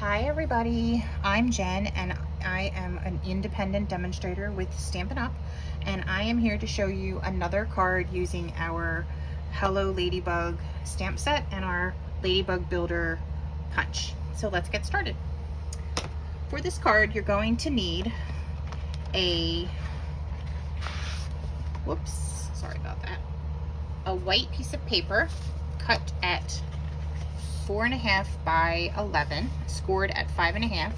Hi everybody, I'm Jen and I am an independent demonstrator with Stampin' Up, and I am here to show you another card using our Hello Ladybug stamp set and our Ladybug Builder punch. So let's get started. For this card you're going to need a, sorry about that, a white piece of paper cut at 4.5 by 11, scored at 5.5.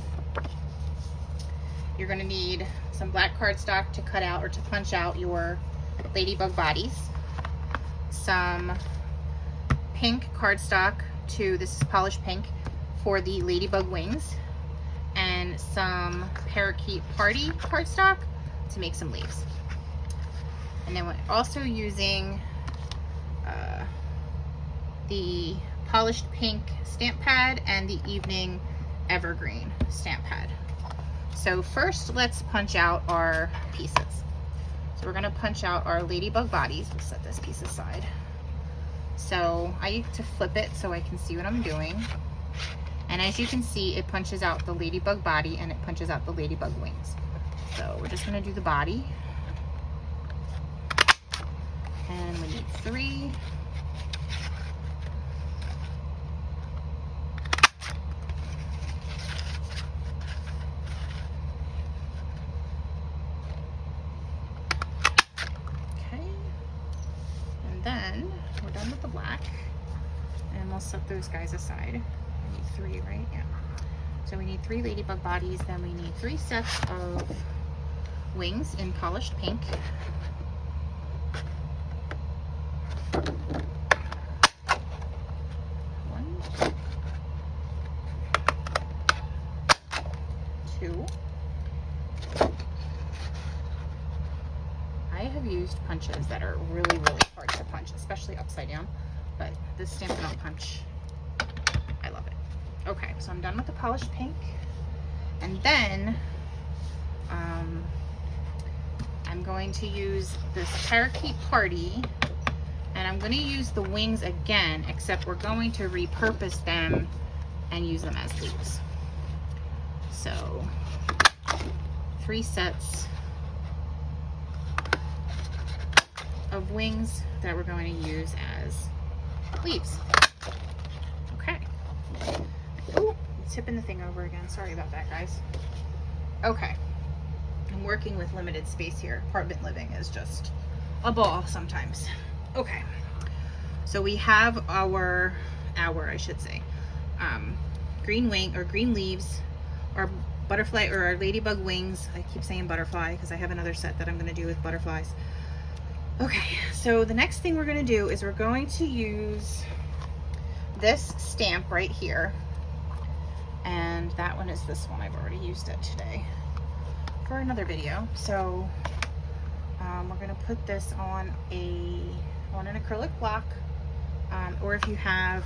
You're going to need some black cardstock to cut out or to punch out your ladybug bodies, some pink cardstock this is polished pink, for the ladybug wings, and some parakeet party cardstock to make some leaves. And then we're also using the polished pink stamp pad and the evening evergreen stamp pad. So first let's punch out our pieces. So we're going to punch out our ladybug bodies. We'll set this piece aside. So I like to flip it so I can see what I'm doing. And as you can see, it punches out the ladybug body and it punches out the ladybug wings. So we're just going to do the body. And we need 3. Then we're done with the black, and we'll set those guys aside. We need 3, right? Yeah. So we need 3 ladybug bodies, then we need 3 sets of wings in polished pink. One, 2. I have used punches that are really hard to punch, especially upside down, but this Stampin' Up punch, I love it. Okay, so I'm done with the polished pink, and then I'm going to use this parakeet party, and I'm going to use the wings again, except we're going to repurpose them and use them as leaves. So 3 sets of wings that we're going to use as leaves. Okay. Oh, tipping the thing over again. Sorry about that, guys. Okay. I'm working with limited space here. Apartment living is just a ball sometimes. Okay. So we have our green wing or green leaves, our butterfly or our ladybug wings. I keep saying butterfly because I have another set that I'm going to do with butterflies. Okay, so the next thing we're going to do is we're going to use this stamp right here, and that one is this one. I've already used it today for another video. So we're going to put this on an acrylic block, or if you have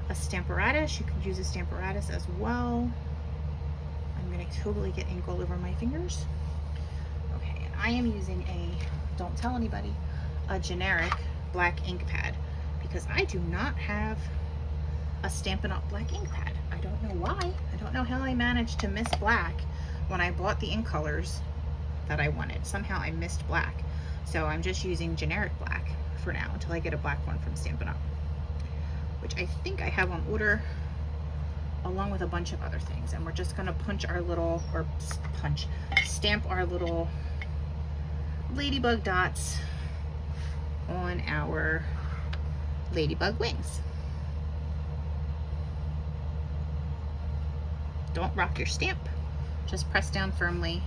a Stamparatus, you could use a Stamparatus as well. I'm going to totally get ink all over my fingers. Okay, and I am using don't tell anybody, a generic black ink pad, because I do not have a Stampin' Up black ink pad. I don't know why. I don't know how I managed to miss black when I bought the ink colors that I wanted. Somehow I missed black. So I'm just using generic black for now until I get a black one from Stampin' Up, which I think I have on order along with a bunch of other things. And we're just gonna stamp our little ladybug dots on our ladybug wings. Don't rock your stamp, just press down firmly,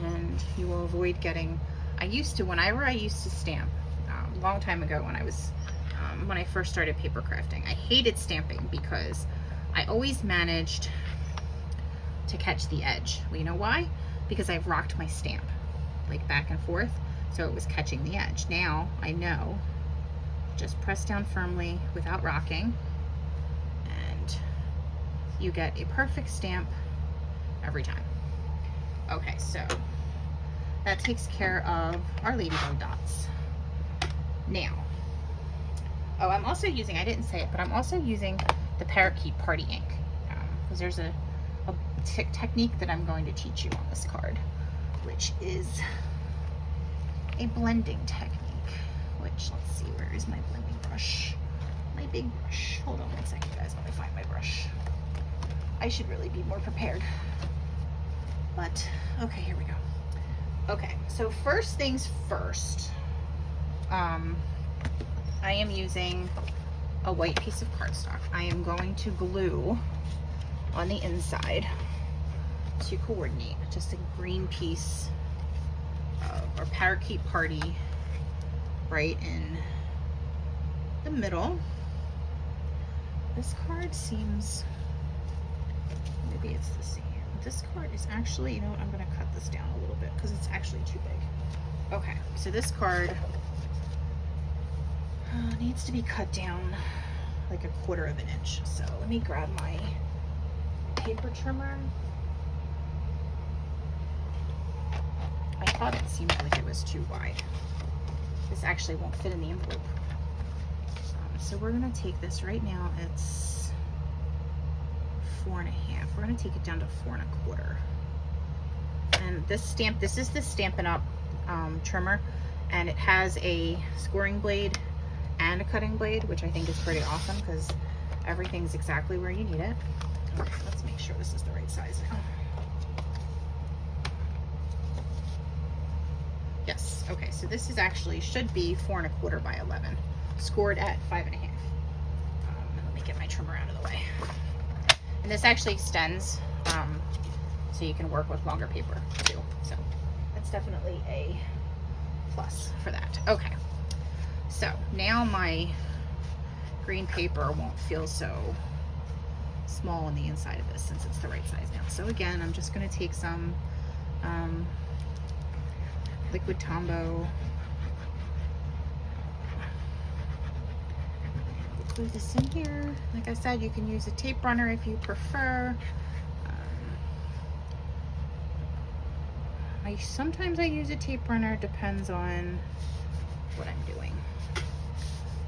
and you will avoid getting, whenever I used to stamp, a long time ago when I first started paper crafting, I hated stamping because I always managed to catch the edge. Well, you know why? Because I've rocked my stamp like back and forth, so it was catching the edge. Now I know, just press down firmly without rocking, and you get a perfect stamp every time. Okay, so that takes care of our ladybug dots. Now, I'm also using, I didn't say it, but I'm also using the Parakeet Party ink. because there's a technique that I'm going to teach you on this card, which is a blending technique, which, let's see, where is my blending brush? My big brush. Hold on 1 second, guys, while I find my brush. I should really be more prepared. But, okay, here we go. Okay, so first things first, I am using a white piece of cardstock. I am going to glue on the inside to coordinate just a green piece or parakeet party right in the middle. This card seems, maybe it's the same. This card is actually, you know what, I'm going to cut this down a little bit because it's actually too big. Okay, so this card needs to be cut down like 1/4 of an inch. So let me grab my paper trimmer. I thought it seemed like it was too wide. This actually won't fit in the envelope. So we're going to take this right now. It's 4 1/2. We're going to take it down to 4 1/4. And this is the Stampin' Up trimmer, and it has a scoring blade and a cutting blade, which I think is pretty awesome because everything's exactly where you need it. Okay, let's make sure this is the right size now. Yes, okay, so this is actually, should be 4 1/4 by 11, scored at 5 1/2. Let me get my trimmer out of the way. And this actually extends, so you can work with longer paper too. So that's definitely a plus for that. Okay, so now my green paper won't feel so small on the inside of this since it's the right size now. So again, I'm just going to take some liquid Tombow, glue this in here. Like I said, you can use a tape runner if you prefer. Sometimes I use a tape runner, depends on what I'm doing.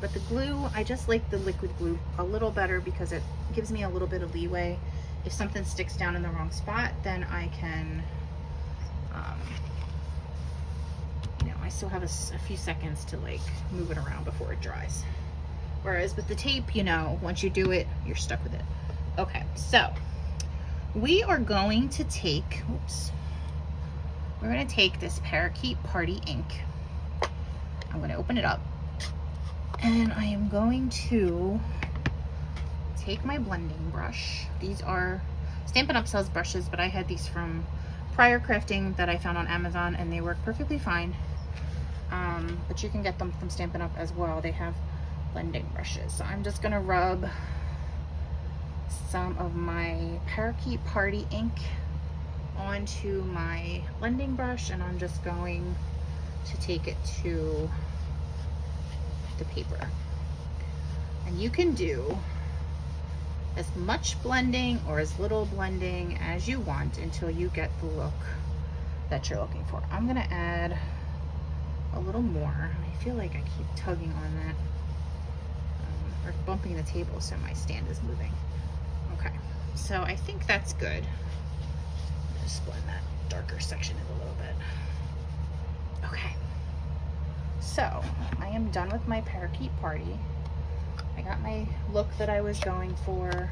But the glue, I just like the liquid glue a little better because it gives me a little bit of leeway. If something sticks down in the wrong spot, then I can, you know, I still have a few seconds to like move it around before it dries. Whereas with the tape, you know, once you do it, you're stuck with it. Okay, so we are going to take, we're going to take this Parakeet Party ink. I'm going to open it up, and I am going to take my blending brush. These are Stampin' Up sells brushes, but I had these from prior crafting that I found on Amazon, and they work perfectly fine. But you can get them from Stampin' Up as well. They have blending brushes. So I'm just going to rub some of my Parakeet Party ink onto my blending brush, and I'm just going to take it to the paper. And you can do as much blending or as little blending as you want until you get the look that you're looking for. I'm going to add a little more. I feel like I keep tugging on that or bumping the table so my stand is moving. Okay, so I think that's good. Just blend that darker section in a little bit. Okay, so I am done with my Parakeet Party. I got my look that I was going for.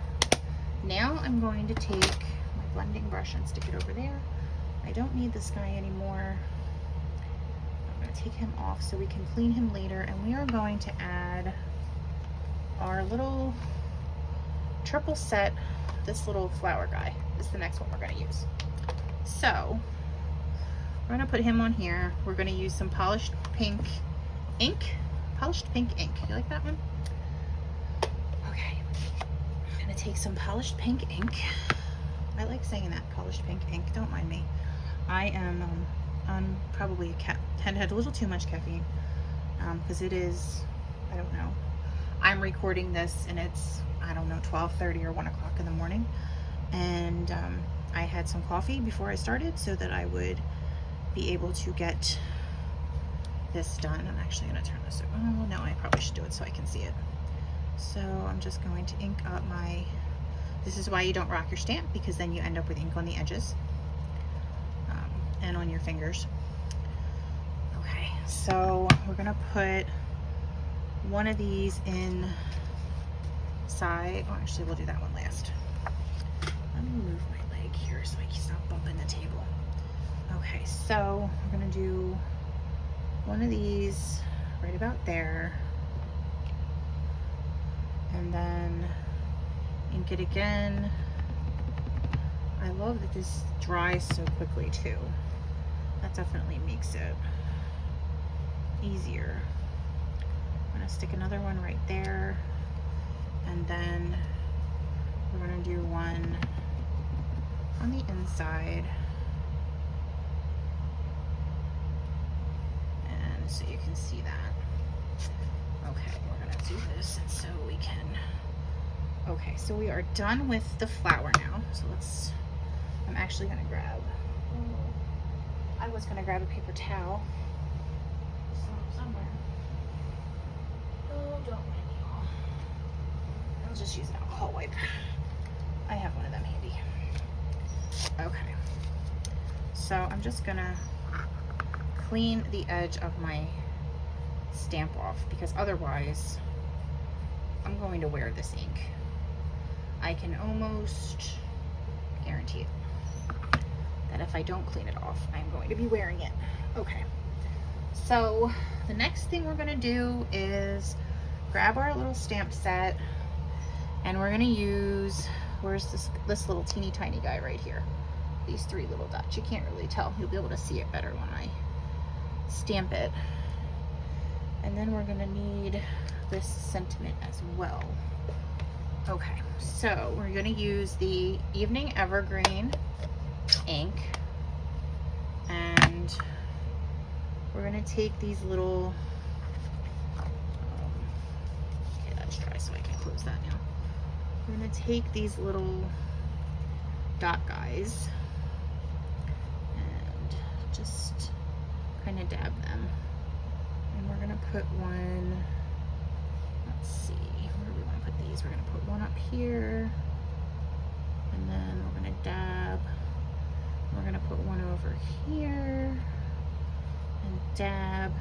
Now I'm going to take my blending brush and stick it over there. I don't need this guy anymore. I'm going to take him off so we can clean him later, and we are going to add our little triple set. This little flower guy is the next one we're going to use. So we're going to put him on here. We're going to use some polished pink ink. Polished pink ink. You like that one? Okay. I'm going to take some polished pink ink. I like saying that, polished pink ink. Don't mind me. I am on probably had a little too much caffeine because it is, I don't know. I'm recording this and it's, I don't know, 12:30 or 1 o'clock in the morning. And I had some coffee before I started so that I would be able to get this done. I'm actually going to turn this over. Oh, no, I probably should do it so I can see it. So I'm just going to ink up my This is why you don't rock your stamp, because then you end up with ink on the edges and on your fingers. Okay, so we're gonna put one of these inside. Oh, actually, we'll do that one last. Let me move my leg here so I can stop bumping the table. Okay, so we're gonna do one of these right about there, and then ink it again. I love that this dries so quickly too. That definitely makes it easier. I'm gonna stick another one right there, and then we're gonna do one on the inside, and so you can see that. Okay, we're gonna do this and so we can. Okay, so we are done with the flower now. So I'm actually gonna grab, I was gonna grab a paper towel somewhere. Oh, don't mind me. I'll just use an alcohol wipe. I have one of them handy. Okay, so I'm just gonna clean the edge of my stamp off, because otherwise I'm going to wear this ink. I can almost guarantee it that if I don't clean it off, I'm going to be wearing it. Okay, so the next thing we're gonna do is grab our little stamp set, and we're gonna use, where's this little teeny tiny guy right here? These three little dots. You can't really tell. You'll be able to see it better when I stamp it. And then we're gonna need this sentiment as well. Okay, so we're gonna use the Evening Evergreen ink, and we're gonna take these little, okay, that's dry, so I can close that now. We're gonna take these little dot guys and just kind of dab them. And we're gonna put one, let's see, where do we want to put these? We're gonna put one up here, and then we're gonna dab. We're gonna put one over here and dab.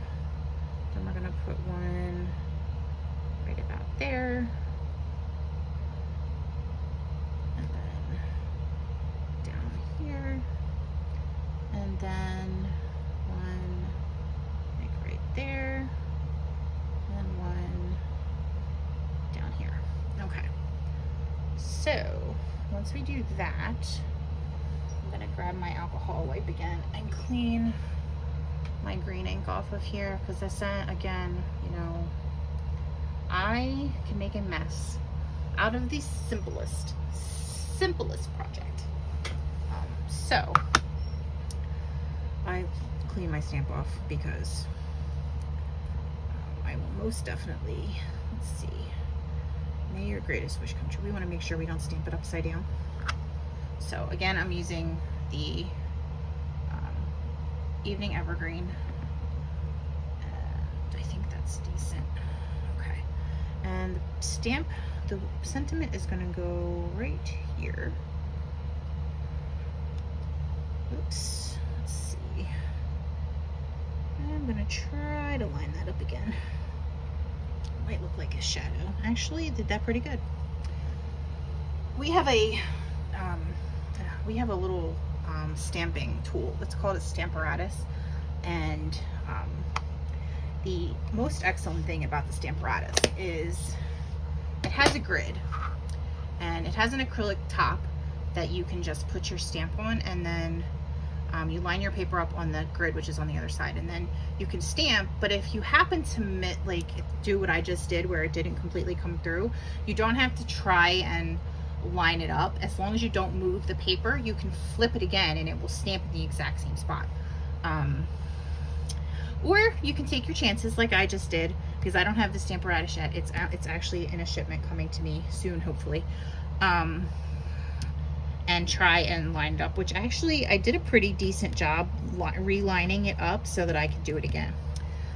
Then we're gonna put one right about there, and then down here, and then one like right there, and one down here. Okay, so once we do that, I'm gonna grab my alcohol wipe again and clean my green ink off of here, because this, again, you know, I can make a mess out of the simplest project. So I clean my stamp off because I will most definitely, let's see, may your greatest wish come true. We want to make sure we don't stamp it upside down. So again, I'm using the Evening Evergreen, and I think that's decent. Okay, and the sentiment is going to go right here. Oops, let's see. I'm going to try to line that up again. It might look like a shadow. Actually, it did that pretty good. We have a little stamping tool. It's called a Stamparatus, and the most excellent thing about the Stamparatus is it has a grid, and it has an acrylic top that you can just put your stamp on, and then you line your paper up on the grid, which is on the other side, and then you can stamp. But if you happen to do what I just did, where it didn't completely come through, you don't have to try and line it up. As long as you don't move the paper, you can flip it again and it will stamp in the exact same spot. Or you can take your chances like I just did, because I don't have the Stamparatus yet. It's actually in a shipment coming to me soon, hopefully. And try and line it up, which actually I did a pretty decent job relining it up so that I could do it again.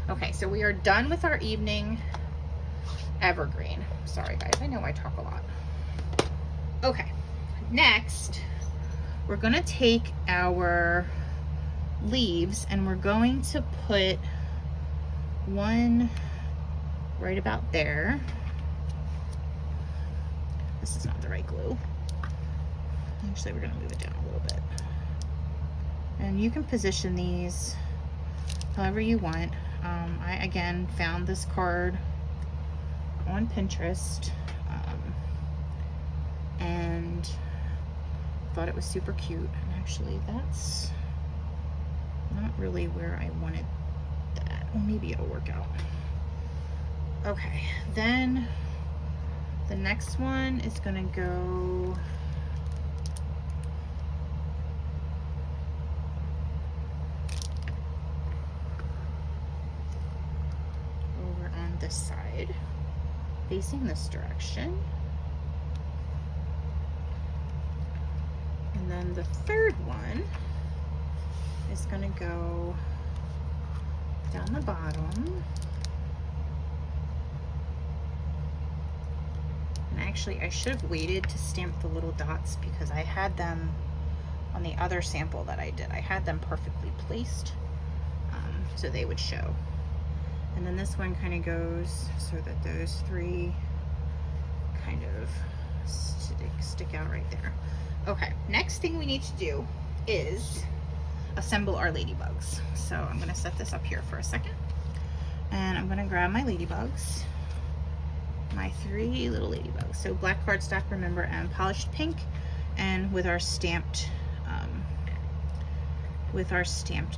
Okay, so we are done with our Evening Evergreen. Sorry guys, I know I talk a lot. Okay, next we're gonna take our leaves and we're going to put one right about there. This is not the right glue. Actually, we're gonna move it down a little bit. And you can position these however you want. I again found this card on Pinterest and thought it was super cute. And actually that's not really where I wanted that. Well, maybe it'll work out. Okay, then the next one is gonna go over on this side, facing this direction. And then the third one is gonna go down the bottom. And actually, I should have waited to stamp the little dots because I had them on the other sample that I did. I had them perfectly placed so they would show. And then this one kind of goes so that those three kind of stick out right there. Okay, next thing we need to do is assemble our ladybugs. So I'm gonna set this up here for a second. And I'm gonna grab my ladybugs, my 3 little ladybugs. So black cardstock, remember, and polished pink, and with our stamped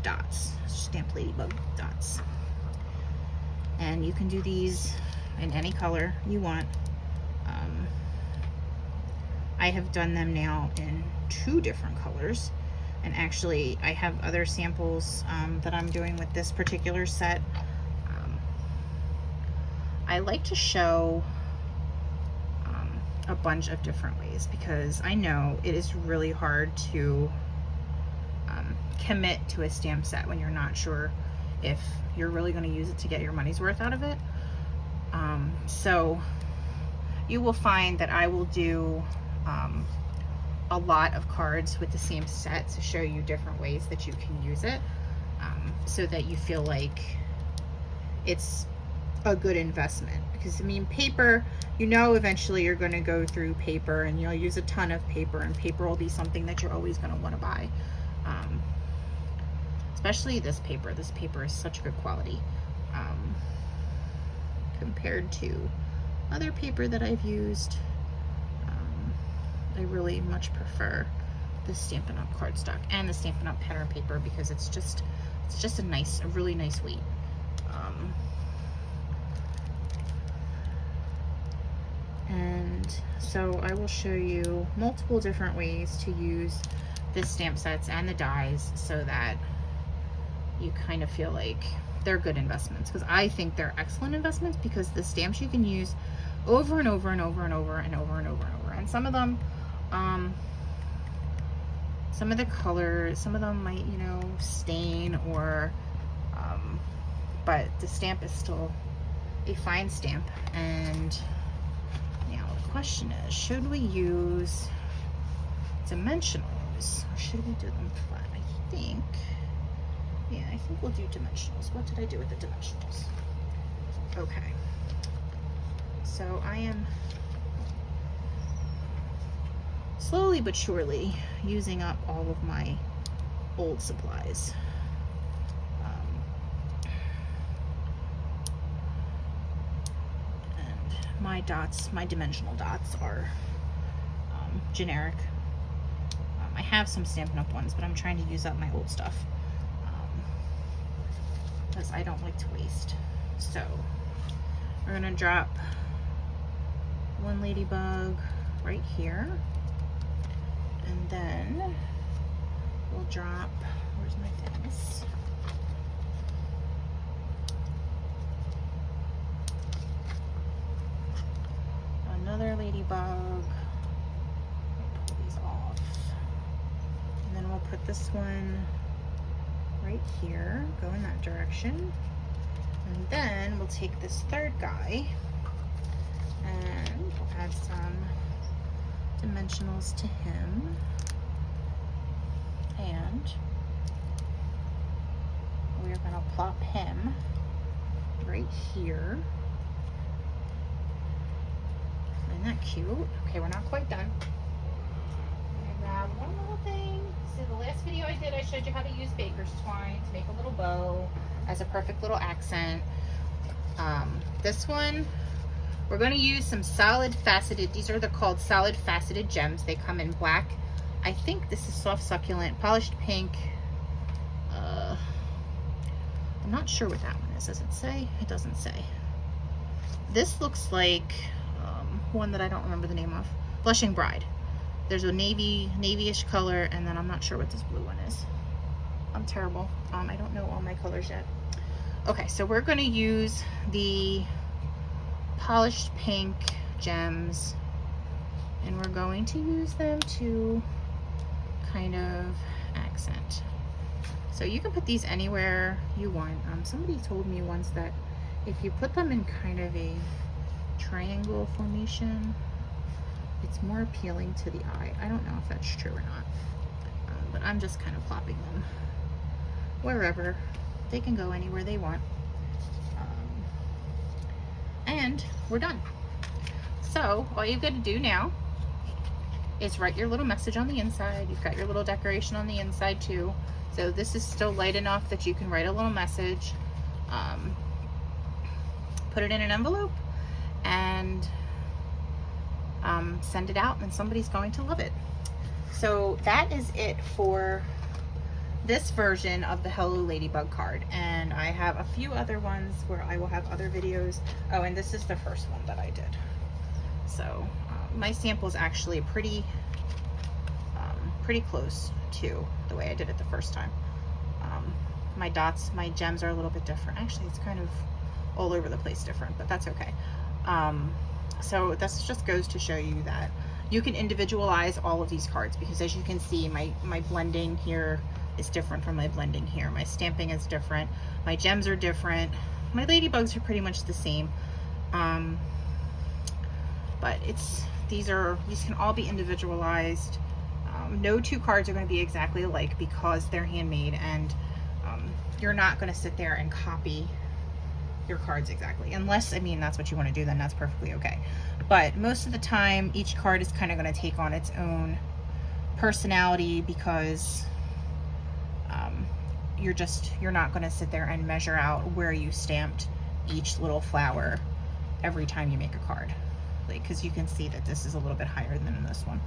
dots, stamped ladybug dots. And you can do these in any color you want. I have done them now in 2 different colors, and actually I have other samples that I'm doing with this particular set. I like to show a bunch of different ways because I know it is really hard to commit to a stamp set when you're not sure if you're really going to use it to get your money's worth out of it. So you will find that I will do a lot of cards with the same set to show you different ways that you can use it, so that you feel like it's a good investment. Because I mean, paper, you know, eventually you're going to go through paper and you'll use a ton of paper, and paper will be something that you're always going to want to buy. Especially this paper. This paper is such good quality compared to other paper that I've used. I really much prefer the Stampin' Up cardstock and the Stampin' Up pattern paper because it's just a really nice weight. And so I will show you multiple different ways to use the stamp sets and the dies so that you kind of feel like they're good investments, because I think they're excellent investments because the stamps you can use over and over and over and over and over and over and over. And some of them, some of the colors, some of them might, you know, stain or, but the stamp is still a fine stamp. And now the question is, should we use dimensionals or should we do them flat? I think we'll do dimensionals. What did I do with the dimensionals? Okay. So I am slowly but surely using up all of my old supplies. And my dots, my dimensional dots are generic. I have some Stampin' Up ones, but I'm trying to use up my old stuff because I don't like to waste. So we're gonna drop one ladybug right here, and then we'll drop, where's my things? Another ladybug. Pull these off, and then we'll put this one right here, go in that direction, and then we'll take this third guy and we'll add some dimensional dimensionals to him. And we're going to plop him right here. Isn't that cute? Okay, we're not quite done. I'm going to grab one little thing. So the last video I did, I showed you how to use baker's twine to make a little bow as a perfect little accent. This one, we're going to use some solid faceted, these are called solid faceted gems. They come in black. I think this is soft succulent, polished pink. I'm not sure what that one is. Does it say? It doesn't say. This looks like one that I don't remember the name of. Blushing Bride. There's a navy-ish color, and then I'm not sure what this blue one is. I'm terrible. I don't know all my colors yet. Okay, so we're going to use the polished pink gems, and we're going to use them to kind of accent. So you can put these anywhere you want. Somebody told me once that if you put them in kind of a triangle formation, it's more appealing to the eye. I don't know if that's true or not, but I'm just kind of plopping them wherever. They can go anywhere they want. And we're done. So all you've got to do now is write your little message on the inside. You've got your little decoration on the inside too. So this is still light enough that you can write a little message, put it in an envelope, and send it out, and somebody's going to love it. So that is it for this version of the Hello Ladybug card, and I have a few other ones where I will have other videos. Oh, and this is the first one that I did. So my sample is actually pretty close to the way I did it the first time. My dots, my gems are a little bit different. Actually, it's kind of all over the place different, but that's okay. So this just goes to show you that you can individualize all of these cards, because as you can see, my blending here is different from my blending here. My stamping is different. My gems are different. My ladybugs are pretty much the same. But these can all be individualized. No two cards are going to be exactly alike because they're handmade, and you're not going to sit there and copy your cards exactly, unless, I mean, that's what you want to do, then that's perfectly okay. But most of the time, each card is kind of going to take on its own personality, because you're not going to sit there and measure out where you stamped each little flower every time you make a card, because you can see that this is a little bit higher than in this one,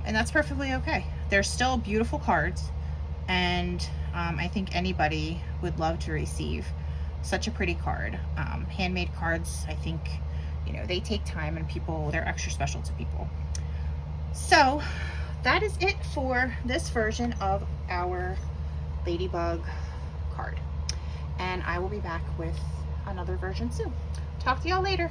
and that's perfectly okay. They're still beautiful cards, and I think anybody would love to receive such a pretty card. Handmade cards, I think, you know, they take time, and they're extra special to people. So that is it for this version of our Ladybug card, and I will be back with another version soon. Talk to y'all later.